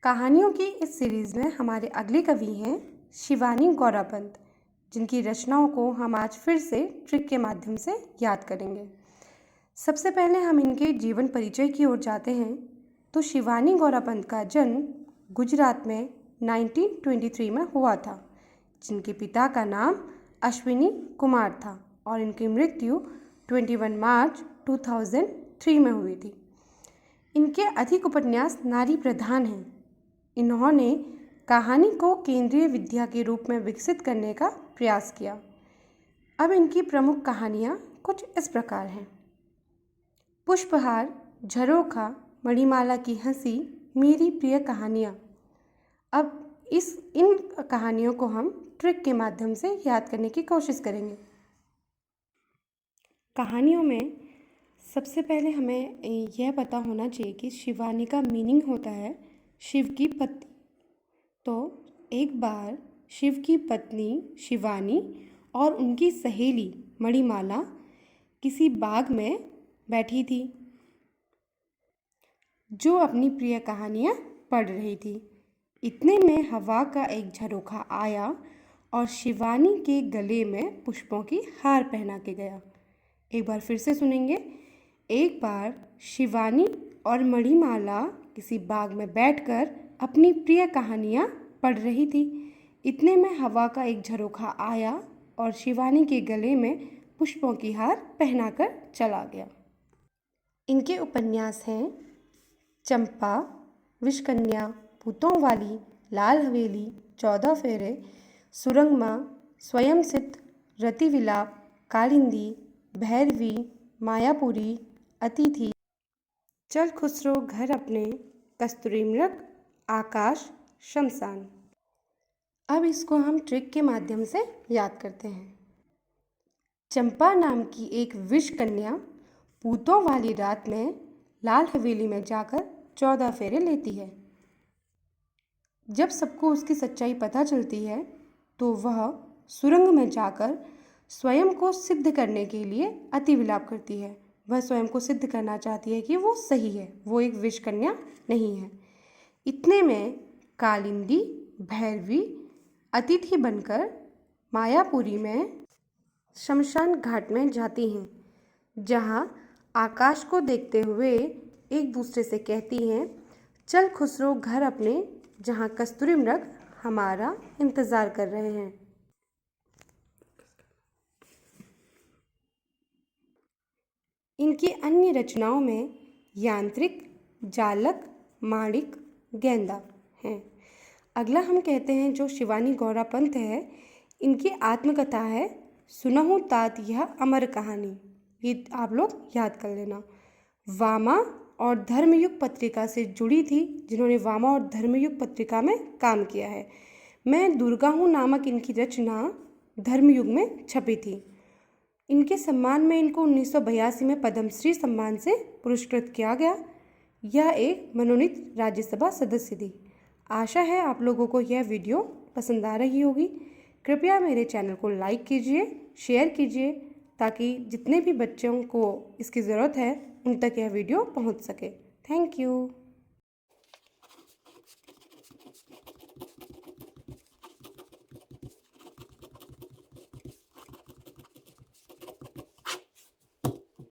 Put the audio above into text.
कहानियों की इस सीरीज़ में हमारे अगले कवि हैं शिवानी गौरापंत, जिनकी रचनाओं को हम आज फिर से ट्रिक के माध्यम से याद करेंगे। सबसे पहले हम इनके जीवन परिचय की ओर जाते हैं। तो शिवानी गौरापंत का जन्म गुजरात में 1923 में हुआ था, जिनके पिता का नाम अश्विनी कुमार था और इनकी मृत्यु 21 मार्च 2003 में हुई थी। इनके अधिक उपन्यास नारी प्रधान हैं। इन्होंने कहानी को केंद्रीय विद्या के रूप में विकसित करने का प्रयास किया। अब इनकी प्रमुख कहानियाँ कुछ इस प्रकार हैं। पुष्पहार, झरोखा, मणिमाला की हंसी, मेरी प्रिय कहानियाँ। अब इन कहानियों को हम ट्रिक के माध्यम से याद करने की कोशिश करेंगे। कहानियों में सबसे पहले हमें यह पता होना चाहिए कि शिवानी का मीनिंग होता है शिव की पत्नी। तो एक बार शिव की पत्नी शिवानी और उनकी सहेली मणिमाला किसी बाग में बैठी थी, जो अपनी प्रिय कहानियाँ पढ़ रही थी। इतने में हवा का एक झरोखा आया और शिवानी के गले में पुष्पों की हार पहना के गया। एक बार फिर से सुनेंगे। एक बार शिवानी और मणिमाला किसी बाग में बैठकर अपनी प्रिय कहानियाँ पढ़ रही थी। इतने में हवा का एक झरोखा आया और शिवानी के गले में पुष्पों की हार पहनाकर चला गया। इनके उपन्यास हैं चंपा, विषकन्या, भूतों वाली, लाल हवेली, 14 फेरे, सुरंगमा, स्वयं सिद्ध, रति विलाप, कालिंदी, भैरवी, मायापुरी, अतिथि, चल खुसरो घर अपने, कस्तूरी मृग, आकाश, शमशान। अब इसको हम ट्रिक के माध्यम से याद करते हैं। चंपा नाम की एक विष कन्या भूतों वाली रात में लाल हवेली में जाकर 14 फेरे लेती है। जब सबको उसकी सच्चाई पता चलती है तो वह सुरंग में जाकर स्वयं को सिद्ध करने के लिए अति विलाप करती है। वह स्वयं को सिद्ध करना चाहती है कि वो सही है, वो एक विष कन्या नहीं है। इतने में कालिंदी, भैरवी अतिथि बनकर मायापुरी में शमशान घाट में जाती हैं, जहाँ आकाश को देखते हुए एक दूसरे से कहती हैं, चल खुसरो घर अपने, जहाँ कस्तूरी मृग हमारा इंतज़ार कर रहे हैं। इनकी अन्य रचनाओं में यांत्रिक, जालक, माणिक, गेंदा हैं। अगला हम कहते हैं जो शिवानी गौरापंत है, इनकी आत्मकथा है सुनहु तात यह अमर कहानी। ये आप लोग याद कर लेना। वामा और धर्मयुग पत्रिका से जुड़ी थी, जिन्होंने वामा और धर्मयुग पत्रिका में काम किया है। मैं दुर्गा हूँ नामक इनकी रचना धर्मयुग में छपी थी। इनके सम्मान में इनको 1982 में पद्मश्री सम्मान से पुरस्कृत किया गया। यह एक मनोनीत राज्यसभा सदस्य थी। आशा है आप लोगों को यह वीडियो पसंद आ रही होगी। कृपया मेरे चैनल को लाइक कीजिए, शेयर कीजिए, ताकि जितने भी बच्चों को इसकी ज़रूरत है उन तक यह वीडियो पहुंच सके। Thank you.